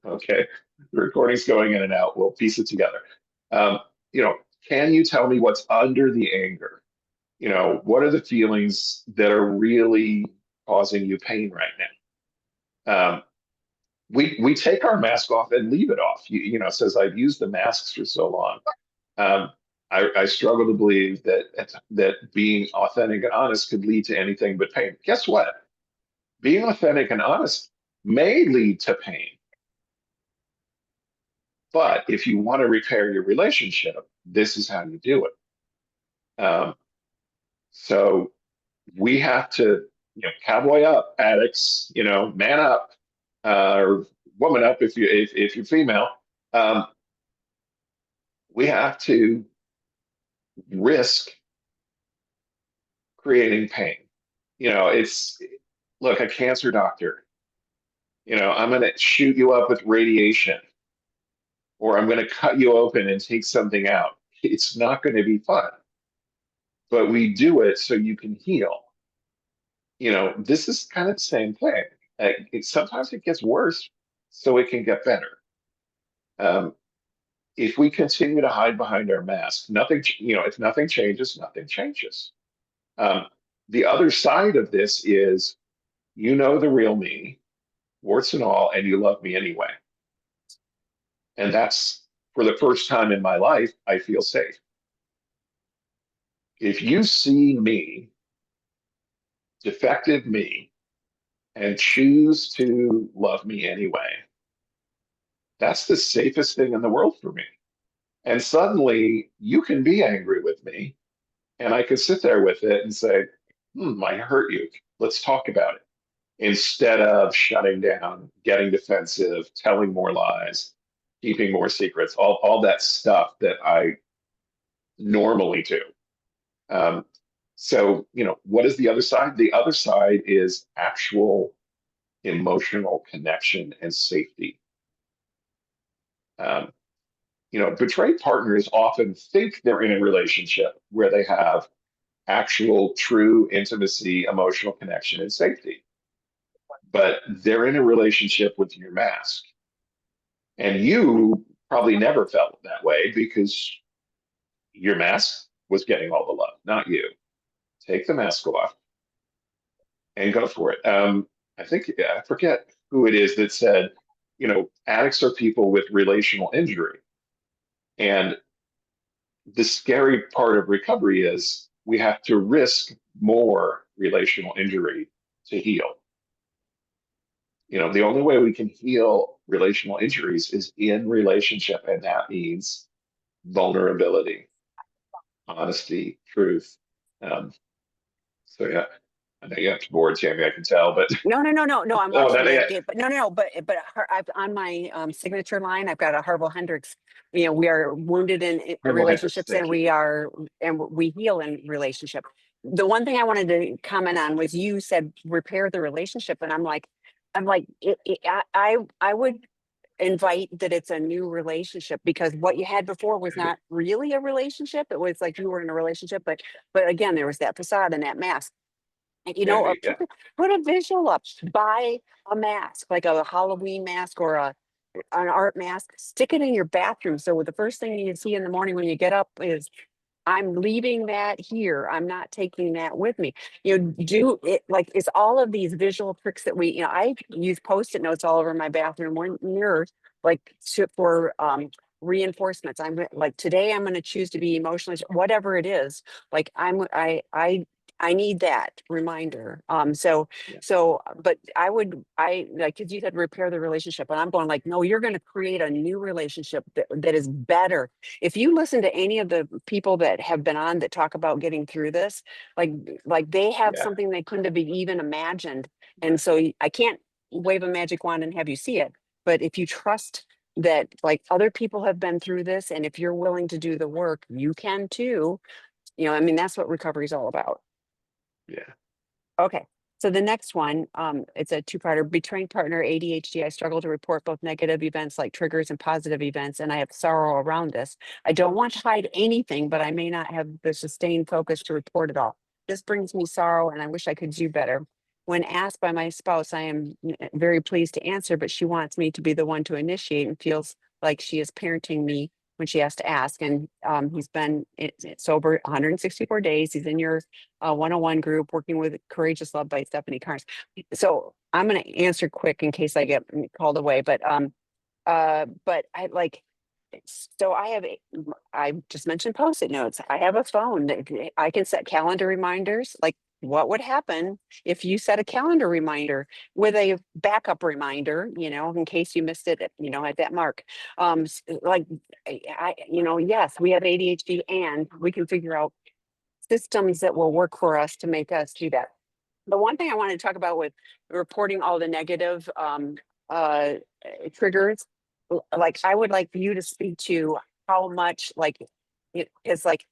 Okay, the recording's going in and out. We'll piece it together. Um, you know, can you tell me what's under the anger? What are the feelings that are really causing you pain right now? We take our mask off and leave it off. Says I've used the masks for so long. Um, I struggle to believe that being authentic and honest could lead to anything but pain. Guess what? Being authentic and honest may lead to pain. But if you want to repair your relationship, this is how you do it. So we have to, cowboy up, addicts, man up, or woman up if you're female. Um, we have to risk creating pain. It's look, a cancer doctor. I'm going to shoot you up with radiation, or I'm going to cut you open and take something out. It's not going to be fun, but we do it so you can heal. This is kind of the same thing. Sometimes it gets worse so it can get better. Um, if we continue to hide behind our mask, if nothing changes, nothing changes. Um, the other side of this is, the real me, warts and all, and you love me anyway. And that's for the first time in my life, I feel safe. If you see me, defective me, and choose to love me anyway, that's the safest thing in the world for me. And suddenly you can be angry with me, and I can sit there with it and say, I hurt you. Let's talk about it. Instead of shutting down, getting defensive, telling more lies, keeping more secrets, all that stuff that I normally do. What is the other side? The other side is actual emotional connection and safety. Um, Betrayed partners often think they're in a relationship where they have actual, true intimacy, emotional connection, and safety. But they're in a relationship with your mask. And you probably never felt that way because your mask was getting all the love, not you. Take the mask off and go for it. I think, I forget who it is that said, addicts are people with relational injury. And the scary part of recovery is we have to risk more relational injury to heal. The only way we can heal relational injuries is in relationship, and that means vulnerability, honesty, truth. So yeah, I know you have to board, Tammy. I can tell, but no. I'm oh, watching that, yeah, that. But no. But I've on my signature line, I've got a Harville Hendricks. We are wounded in carbohydrates. relationships, Thank and you. we heal in relationship. The one thing I wanted to comment on was you said repair the relationship, and I'm like, I would invite that it's a new relationship, because what you had before was not really a relationship. It was like you were in a relationship, but again, there was that facade and that mask. And or Yeah, put a visual up, buy a mask, like a Halloween mask or an art mask, stick it in your bathroom. So the first thing you see in the morning when you get up is, I'm leaving that here. I'm not taking that with me. Do it like it's all of these visual tricks that I use Post-it notes all over my bathroom mirrors, like for reinforcements. I'm like, today I'm going to choose to be emotionally, whatever it is. Like I need that reminder. yeah, But I like, cause you said repair the relationship, and I'm going like, no, you're going to create a new relationship that is better. If you listen to any of the people that have been on that talk about getting through this, like they have yeah, something they couldn't have even imagined. And so I can't wave a magic wand and have you see it. But if you trust that like other people have been through this, and if you're willing to do the work, you can too. I mean, that's what recovery is all about. yeah. Okay. So the next one, it's a two-parter. Betraying partner, ADHD. I struggle to report both negative events like triggers and positive events, and I have sorrow around this. I don't want to hide anything, but I may not have the sustained focus to report it all. This brings me sorrow, and I wish I could do better. when asked by my spouse, I am very pleased to answer, but she wants me to be the one to initiate and feels like she is parenting me when she has to ask. And he's been sober 164 days. He's in your 101 group working with Courageous Love by Stephanie Carnes. So I'm going to answer quick in case I get called away, but I like, so I just mentioned Post-it notes. I have a phone that I can set calendar reminders. Like, what would happen if you set a calendar reminder with a backup reminder, in case you missed it, at that mark? Like, yes, we have ADHD and we can figure out systems that will work for us to make us do that. The one thing I wanted to talk about with reporting all the negative uh, triggers, like I would like for you to speak to how much like it is like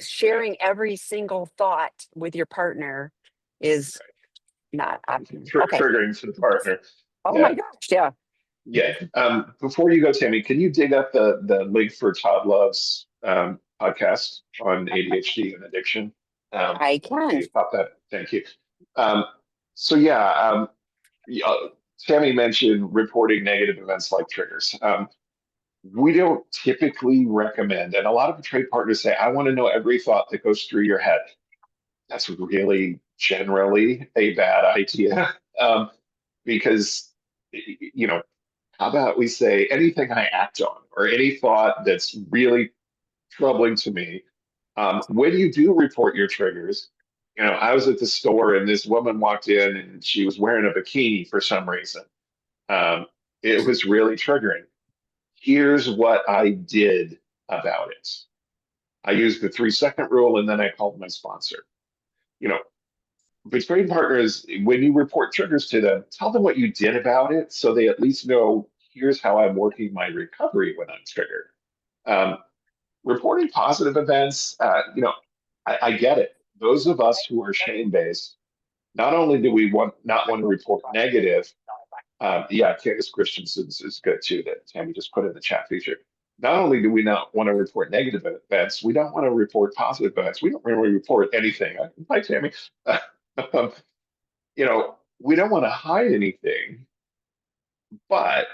sharing every single thought with your partner is not okay. Triggering to the partner. Oh Yeah. my gosh, yeah, Yeah. Before you go, Tammy, can you dig up the link for Todd Love's podcast on ADHD and addiction? I Can can. you pop that? Thank you. Um, so yeah, yeah, Tammy mentioned reporting negative events like triggers. We don't typically recommend, and a lot of trade partners say, I want to know every thought that goes through your head. That's really generally a bad idea. Because, how about we say anything I act on or any thought that's really troubling to me? When you do report your triggers, I was at the store and this woman walked in and she was wearing a bikini for some reason. Um, it was really triggering. Here's what I did about it. I used the 3-second rule and then I called my sponsor. You know, Between partners, when you report triggers to them, tell them what you did about it so they at least know here's how I'm working my recovery when I'm triggered. Um, Reporting positive events, I get it. Those of us who are shame based, not only do we not want to report negative, yeah, Candace Christensen's is good too, that Tammy just put in the chat feature. Not only do we not want to report negative events, we don't want to report positive events. We don't really report anything. Hi, Tammy. Um, we don't want to hide anything, but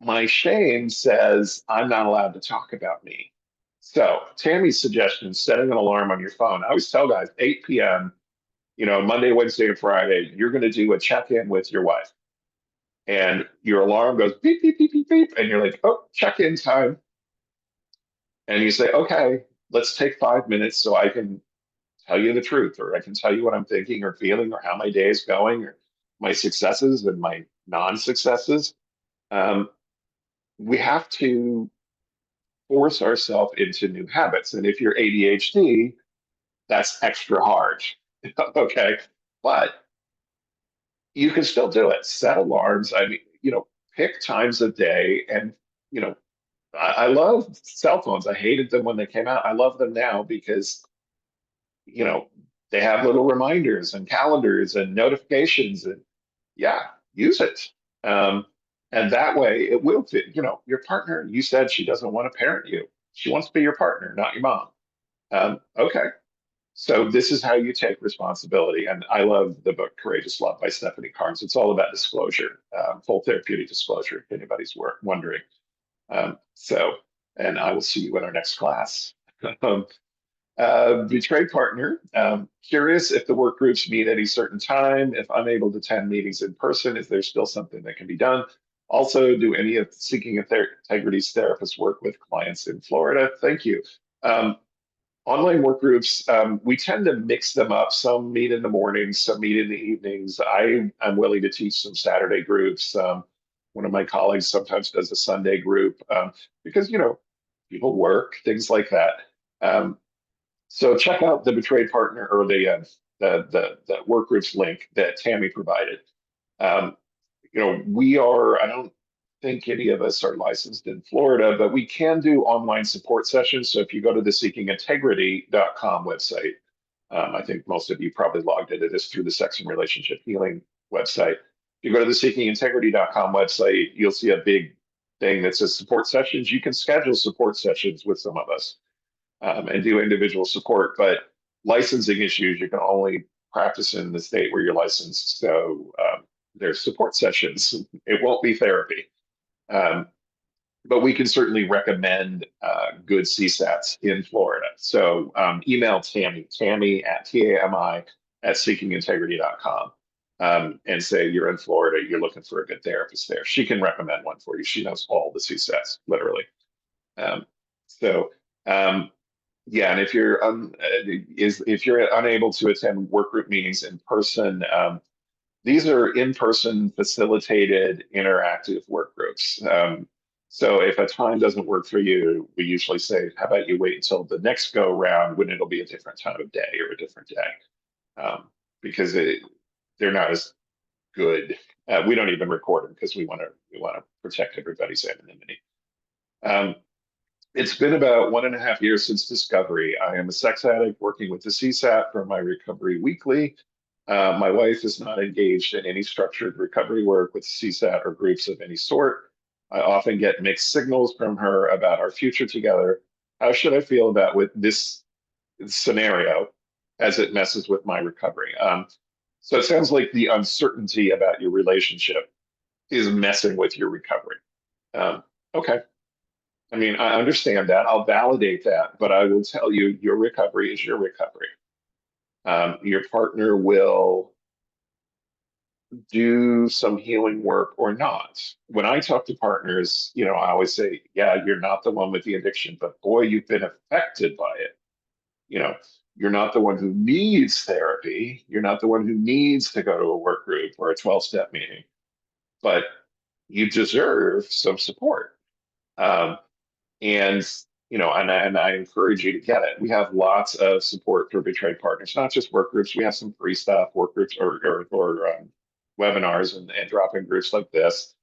my shame says I'm not allowed to talk about me. So Tammy's suggestion, setting an alarm on your phone. I always tell guys 8 p.m., Monday, Wednesday, and Friday, you're going to do a check-in with your wife. And your alarm goes beep, beep, beep, beep, beep. And you're like, oh, check-in time. And you say, okay, let's take 5 minutes so I can tell you the truth, or I can tell you what I'm thinking or feeling, or how my day is going, or my successes and my non-successes. Um, we have to force ourselves into new habits. And if you're ADHD, that's extra hard. Okay. But you can still do it. Set alarms. I mean, pick times of day. And, you know, I love cell phones. I hated them when they came out. I love them now because, you know, they have little reminders and calendars and notifications. And yeah, use it. Um, and that way it will fit, your partner, you said she doesn't want to parent you. She wants to be your partner, not your mom. Okay. So this is how you take responsibility. And I love the book Courageous Love by Stephanie Carnes. It's all about disclosure, full therapeutic disclosure, if anybody's wondering. So, and I will see you in our next class. um, Betrayed partner. Curious if the work groups meet at a certain time. If unable to attend meetings in person, is there still something that can be done? Also, do any of Seeking Integrity's therapists work with clients in Florida? Thank you. Online work groups, we tend to mix them up. Some meet in the mornings, some meet in the evenings. I'm willing to teach some Saturday groups. One of my colleagues sometimes does a Sunday group because, people work, things like that. Um, so check out the Betrayed Partner or the work groups link that Tammy provided. Um, I don't think any of us are licensed in Florida, but we can do online support sessions. So if you go to the seekingintegrity.com website, I think most of you probably logged into this through the Sex and Relationship Healing website. If you go to the seekingintegrity.com website, you'll see a big thing that says support sessions. You can schedule support sessions with some of us and do individual support, but licensing issues, you can only practice in the state where you're licensed, so there's support sessions. It won't be therapy. Um, but we can certainly recommend good CSATs in Florida. So email Tammy at TAMI at seekingintegrity.com, and say you're in Florida, you're looking for a good therapist there. She can recommend one for you. She knows all the CSATs, literally. Um, so um, yeah, and if you're unable to attend work group meetings in person, these are in-person facilitated interactive work groups. So if a time doesn't work for you, we usually say, how about you wait until the next go round when it'll be a different time of day or a different day, because they're not as good. We don't even record them because we want to protect everybody's anonymity. Um, it's been about 1.5 years since discovery. I am a sex addict working with the CSAT for my recovery weekly. My wife is not engaged in any structured recovery work with CSAT or groups of any sort. I often get mixed signals from her about our future together. How should I feel about with this scenario as it messes with my recovery? So it sounds like the uncertainty about your relationship is messing with your recovery. Okay. I mean, I understand that. I'll validate that, but I will tell you your recovery is your recovery. Your partner will do some healing work or not. When I talk to partners, I always say, yeah, you're not the one with the addiction, but boy, you've been affected by it. You know, you're not the one who needs therapy. You're not the one who needs to go to a work group or a 12-step meeting, but you deserve some support. Um, and and I encourage you to get it. We have lots of support for betrayed partners, not just work groups. We have some free stuff, work groups or webinars and drop-in groups like this.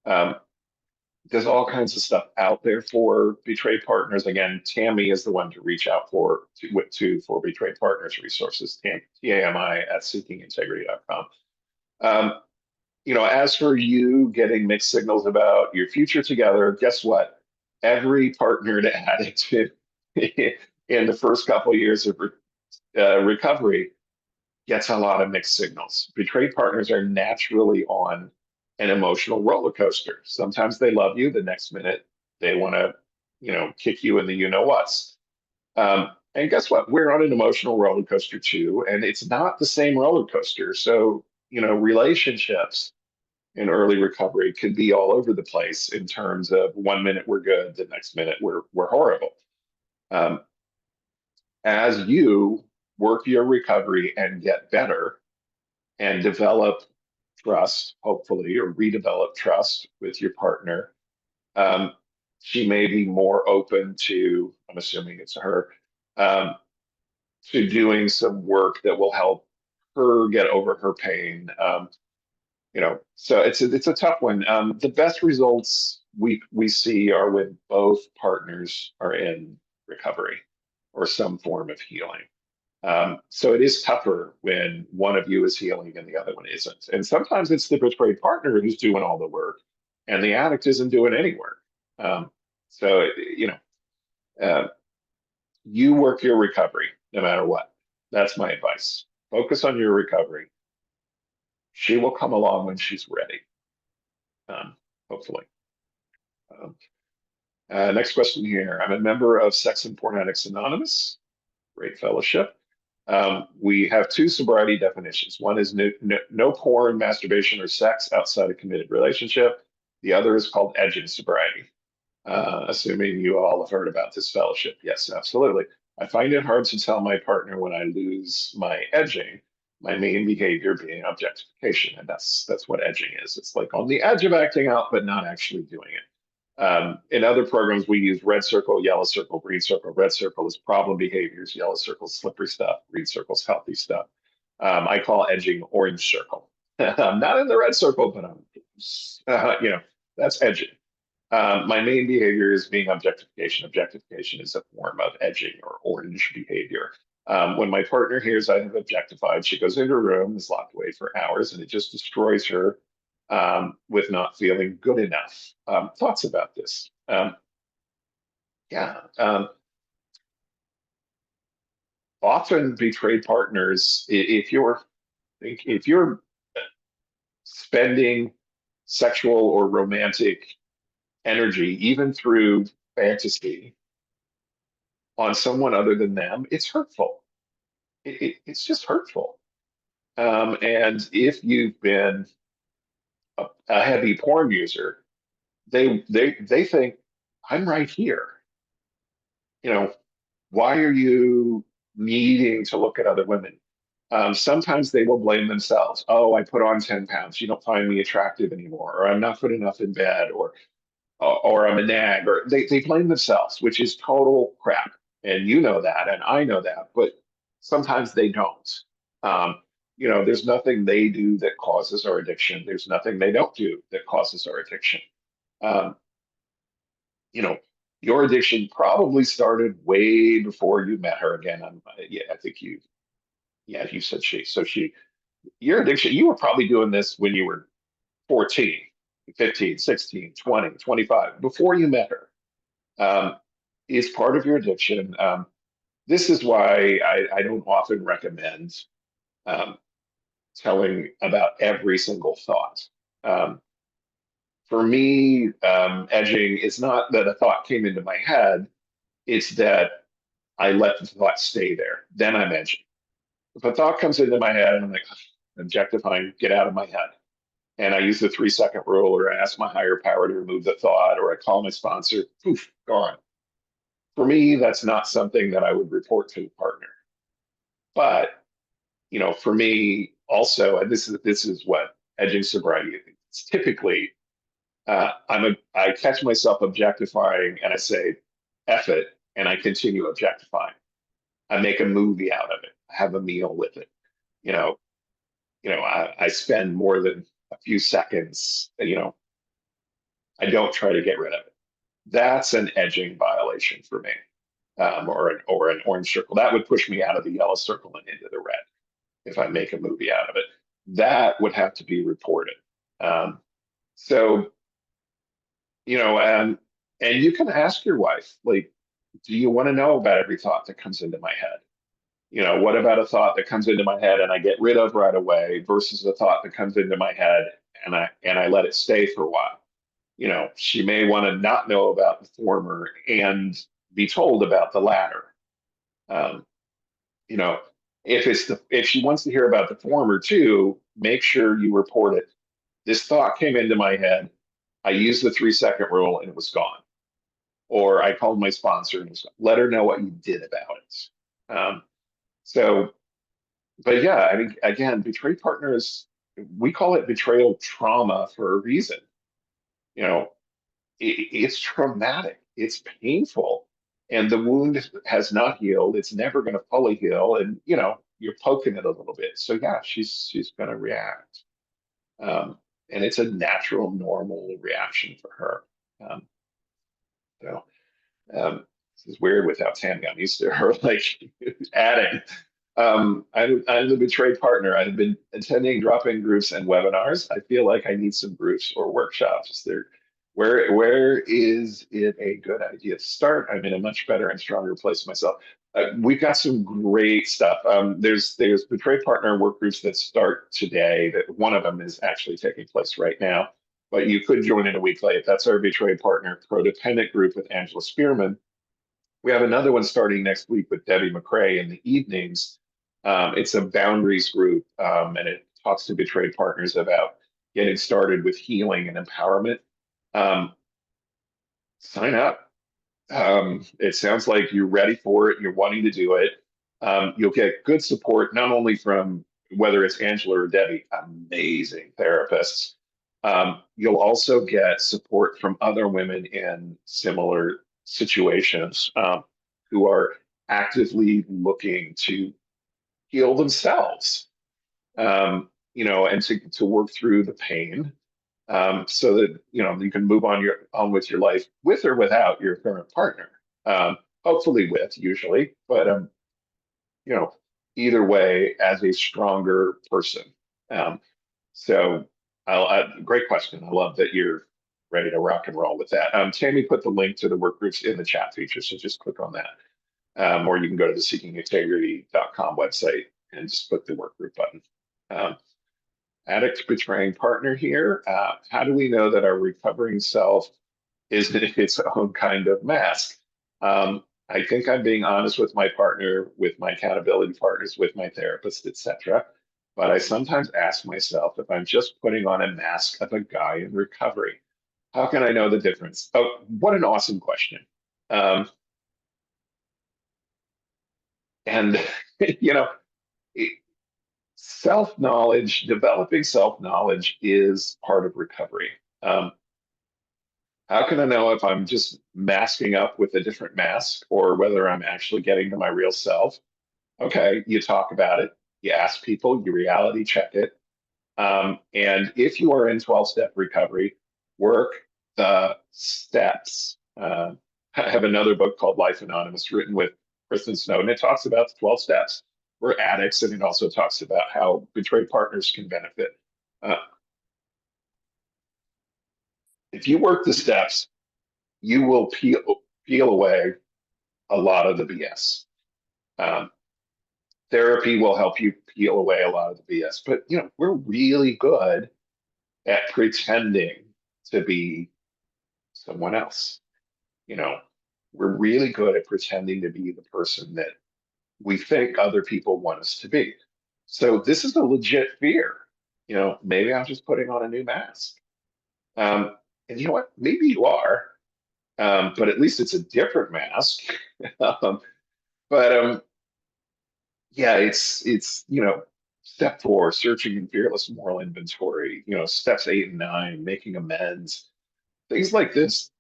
Um, there's all kinds of stuff out there for betrayed partners. Again, Tammy is the one to reach out for betrayed partners resources. TAMI at seekingintegrity.com. As for you getting mixed signals about your future together, guess what? Every partnered addict in the first couple of years of recovery gets a lot of mixed signals. Betrayed partners are naturally on an emotional roller coaster. Sometimes they love you, the next minute they want to, kick you in the you know what's. And guess what? We're on an emotional roller coaster too, and it's not the same roller coaster. So, relationships in early recovery could be all over the place in terms of 1 minute we're good, the next minute we're horrible. Um, as you work your recovery and get better and develop trust, hopefully, or redevelop trust with your partner, um, she may be more open to, I'm assuming it's her, um, to doing some work that will help her get over her pain. So it's a tough one. The best results we see are when both partners are in recovery or some form of healing. So it is tougher when one of you is healing and the other one isn't. And sometimes it's the betrayed partner who's doing all the work, and the addict isn't doing any work. So uh, you work your recovery no matter what. That's my advice. Focus on your recovery. She will come along when she's ready. Um, hopefully. Um, Next question here. I'm a member of Sex and Porn Addicts Anonymous. Great fellowship. We have two sobriety definitions. One is no porn, masturbation, or sex outside a committed relationship. The other is called edging sobriety. Assuming you all have heard about this fellowship. Yes, absolutely. I find it hard to tell my partner when I lose my edging, my main behavior being objectification. And that's what edging is. It's like on the edge of acting out, but not actually doing it. In other programs, we use red circle, yellow circle, green circle. Red circle is problem behaviors, yellow circle is slippery stuff, green circle is healthy stuff. I call edging orange circle. I'm not in the red circle, but that's edging. My main behavior is being objectification. Objectification is a form of edging or orange behavior. When my partner hears I have objectified, she goes into her room, is locked away for hours, and it just destroys her with not feeling good enough. Thoughts about this? Yeah. often betrayed partners, if you're spending sexual or romantic energy, even through fantasy, on someone other than them, it's hurtful. It's just hurtful. And if you've been a heavy porn user, they think I'm right here. You know, why are you needing to look at other women? Sometimes they will blame themselves. Oh, I put on 10 pounds. You don't find me attractive anymore, or I'm not good enough in bed, or I'm a nag, or they blame themselves, which is total crap. And you know that, and I know that, but sometimes they don't. Um, there's nothing they do that causes our addiction. There's nothing they don't do that causes our addiction. Um, you know, your addiction probably started way before you met her again. Yeah, I think yeah, you said she. So your addiction, you were probably doing this when you were 14, 15, 16, 20, 25, before you met her. Um, is part of your addiction. This is why I don't often recommend um, telling about every single thought. Um, for me, edging is not that a thought came into my head, it's that I let the thought stay there. Then I'm edging. If a thought comes into my head and I'm like, objectifying, get out of my head. And I use the 3 second rule, or I ask my higher power to remove the thought, or I call my sponsor, poof, gone. For me, that's not something that I would report to a partner. But, for me also, and this is what edging sobriety is. It's typically, I catch myself objectifying and I say, F it, and I continue objectifying. I make a movie out of it. I have a meal with it. You know, I spend more than a few seconds, I don't try to get rid of it. That's an edging violation for me, or an orange circle. That would push me out of the yellow circle and into the red if I make a movie out of it. That would have to be reported. Um, so, and you can ask your wife, like, do you want to know about every thought that comes into my head? What about a thought that comes into my head and I get rid of right away versus a thought that comes into my head and I let it stay for a while? She may want to not know about the former and be told about the latter. Um, you know, if she wants to hear about the former too, make sure you report it. This thought came into my head. I used the 3 second rule and it was gone. Or I called my sponsor and let her know what you did about it. So, but yeah, I mean, again, betrayed partners, we call it betrayal trauma for a reason. You know, it's traumatic, it's painful, and the wound has not healed. It's never going to fully heal, and you're poking it a little bit. So yeah, she's going to react, um, and it's a natural, normal reaction for her. Um, so this is weird without Tammy. I'm used to her like adding. I'm the betrayed partner. I've been attending drop-in groups and webinars. I feel like I need some groups or workshops. Where is it a good idea to start? I'm in a much better and stronger place myself. We've got some great stuff. There's betrayed partner work groups that start today. That one of them is actually taking place right now. But you could join in a week late. That's our betrayed partner codependent group with Angela Spearman. We have another one starting next week with Debbie McCrae in the evenings. It's a boundaries group, and it talks to betrayed partners about getting started with healing and empowerment. Um, Sign up. It sounds like you're ready for it. You're wanting to do it. You'll get good support, not only from whether it's Angela or Debbie, amazing therapists. You'll also get support from other women in similar situations, who are actively looking to heal themselves, and to work through the pain, so that you can move on with your life with or without your current partner. Hopefully with, usually, but you know, either way, as a stronger person. Um, so, great question. I love that you're ready to rock and roll with that. Tammy put the link to the work groups in the chat feature, so just click on that. Or you can go to the seekingintegrity.com website and just click the work group button. Um, Addict betraying partner here. How do we know that our recovering self is its own kind of mask? I think I'm being honest with my partner, with my accountability partners, with my therapist, etc. But I sometimes ask myself if I'm just putting on a mask of a guy in recovery. How can I know the difference? Oh, what an awesome question. Um, and you know, self-knowledge, developing self-knowledge is part of recovery. Um, how can I know if I'm just masking up with a different mask or whether I'm actually getting to my real self? Okay, you talk about it, you ask people, you reality check it. And if you are in 12-step recovery, work the steps. I have another book called Life Anonymous written with Kristen Snowden. It talks about the 12 steps. We're addicts, and it also talks about how betrayed partners can benefit. Uh, if you work the steps, you will peel away a lot of the BS. Um, Therapy will help you peel away a lot of the BS, but we're really good at pretending to be someone else. You know, we're really good at pretending to be the person that we think other people want us to be. So this is a legit fear. Maybe I'm just putting on a new mask. And you know what? Maybe you are, but at least it's a different mask. um, but yeah, it's step 4, searching and fearless moral inventory. Steps 8 and 9, making amends. Things like this,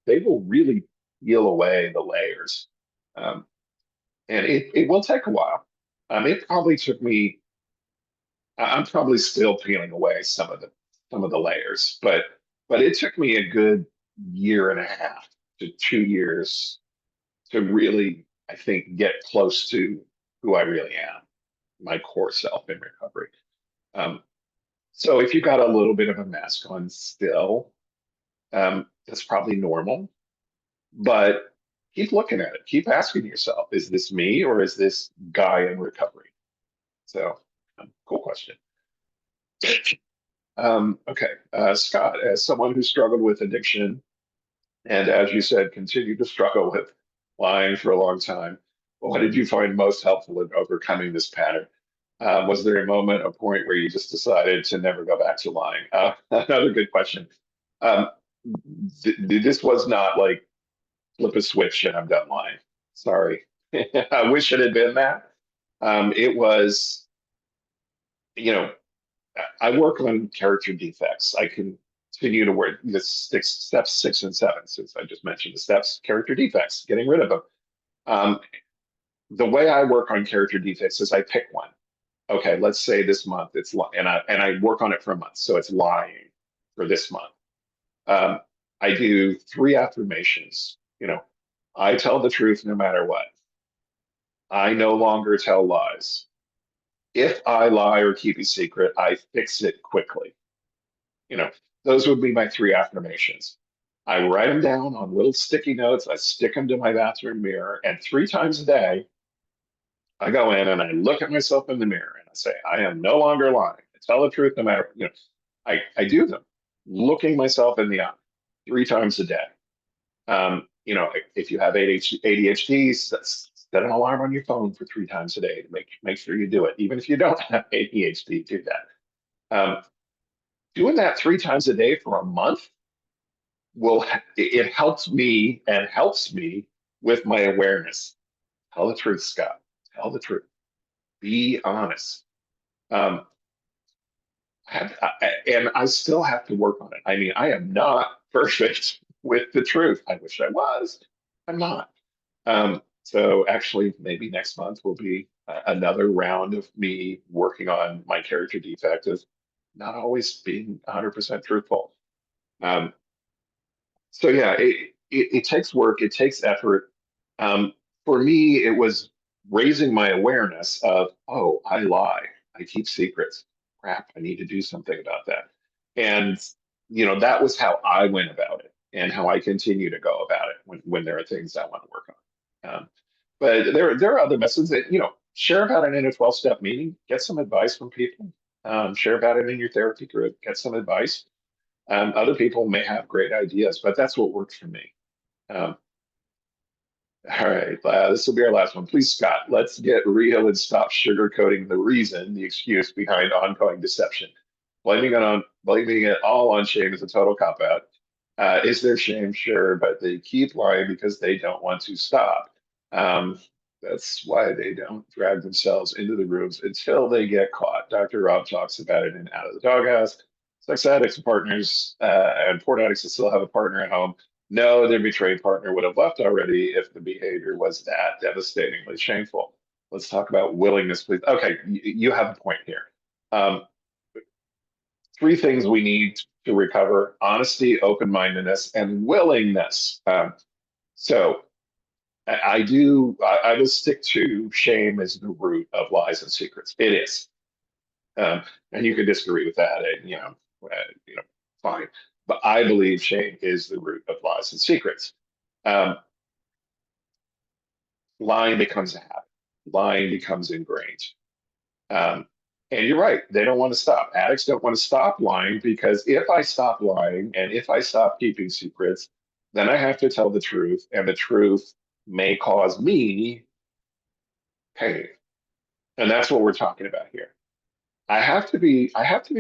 they will really peel away the layers. Um, and it will take a while. It probably took me, I'm probably still peeling away some of the layers, but it took me a good year and a half to 2 years to really, I think, get close to who I really am, my core self in recovery. Um, so if you've got a little bit of a mask on still, that's probably normal. But keep looking at it. Keep asking yourself, is this me or is this guy in recovery? So, cool question. Okay. Scott, as someone who struggled with addiction and, as you said, continued to struggle with lying for a long time, what did you find most helpful in overcoming this pattern? Was there a moment, a point where you just decided to never go back to lying? Another good question. Um, this was not like flip a switch and I'm done lying. Sorry. I wish it had been that. It was, you know, I work on character defects. I continue to work the steps 6 and 7, since I just mentioned the steps, character defects, getting rid of them. Um, the way I work on character defects is I pick one. Okay, let's say this month and I work on it for a month, so it's lying for this month. Um, I do 3 affirmations. I tell the truth no matter what. I no longer tell lies. If I lie or keep a secret, I fix it quickly. You know, those would be my 3 affirmations. I write them down on little sticky notes. I stick them to my bathroom mirror, and 3 times a day, I go in and I look at myself in the mirror and I say, I am no longer lying. I tell the truth no matter. I do them, looking myself in the eye 3 times a day. If you have ADHD, set an alarm on your phone for 3 times a day to make sure you do it. Even if you don't have ADHD, do that. Doing that 3 times a day for a month will it helps me and helps me with my awareness. Tell the truth, Scott. Tell the truth. Be honest. Um, and I still have to work on it. I mean, I am not perfect with the truth. I wish I was. I'm not. So actually, maybe next month will be another round of me working on my character defect of not always being 100% truthful. Um, so yeah, it takes work, it takes effort. Um, for me, it was raising my awareness of, oh, I lie, I keep secrets. Crap, I need to do something about that. And that was how I went about it, and how I continue to go about it when there are things I want to work on. But there are other methods that, share about it in a 12-step meeting, get some advice from people, share about it in your therapy group, get some advice. Other people may have great ideas, but that's what works for me. Um, all right, this will be our last one. Please, Scott, let's get real and stop sugarcoating the reason, the excuse behind ongoing deception. Blaming it all on shame is a total cop out. Is there shame? Sure, but they keep lying because they don't want to stop. Um, that's why they don't drag themselves into the rooms until they get caught. Dr. Rob talks about it in Out of the Doghouse. Sex addicts and partners and porn addicts that still have a partner at home know their betrayed partner would have left already if the behavior was that devastatingly shameful. Let's talk about willingness, please. Okay, you have a point here. Um, three things we need to recover: honesty, open mindedness, and willingness. So I will stick to shame as the root of lies and secrets. It is. And you can disagree with that, and you know, fine. But I believe shame is the root of lies and secrets. Um, Lying becomes a habit. Lying becomes ingrained. Um, and you're right, they don't want to stop. Addicts don't want to stop lying because if I stop lying and if I stop keeping secrets, then I have to tell the truth, and the truth may cause me pain. And that's what we're talking about here. I have to be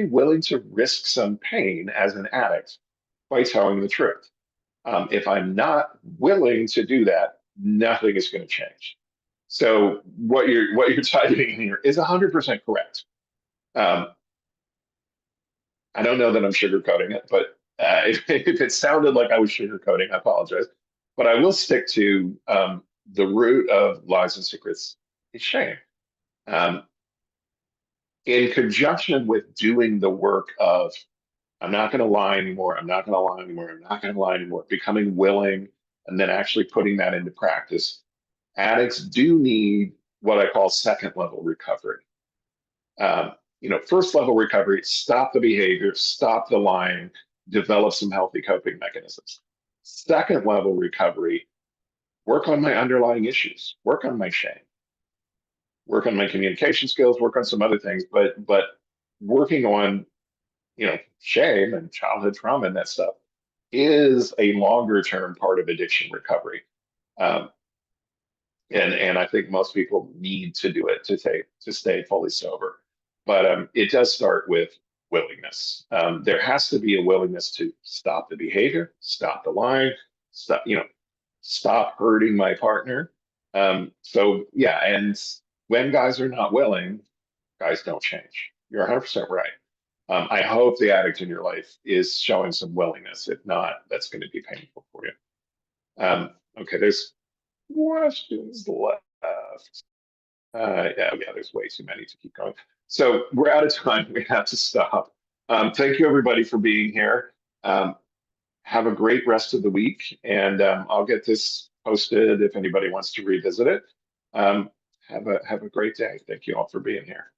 willing to risk some pain as an addict by telling the truth. If I'm not willing to do that, nothing is going to change. So what you're typing in here is 100% correct. Um, I don't know that I'm sugarcoating it, but if it sounded like I was sugarcoating, I apologize. But I will stick to the root of lies and secrets is shame. Um, in conjunction with doing the work of I'm not going to lie anymore, I'm not going to lie anymore, I'm not going to lie anymore, becoming willing, and then actually putting that into practice. Addicts do need what I call second level recovery. Um, first level recovery, stop the behavior, stop the lying, develop some healthy coping mechanisms. Second level recovery, work on my underlying issues, work on my shame, work on my communication skills, work on some other things, but working on shame and childhood trauma and that stuff is a longer term part of addiction recovery. Um, and I think most people need to do it to stay fully sober. But it does start with willingness. There has to be a willingness to stop the behavior, stop the lying, stop hurting my partner. So yeah, and when guys are not willing, guys don't change. You're 100% right. I hope the addict in your life is showing some willingness. If not, that's going to be painful for you. Okay, there's questions left. Yeah, there's way too many to keep going. So we're out of time. We have to stop. Thank you, everybody, for being here. Um, have a great rest of the week, and I'll get this posted if anybody wants to revisit it. Um, have a great day. Thank you all for being here.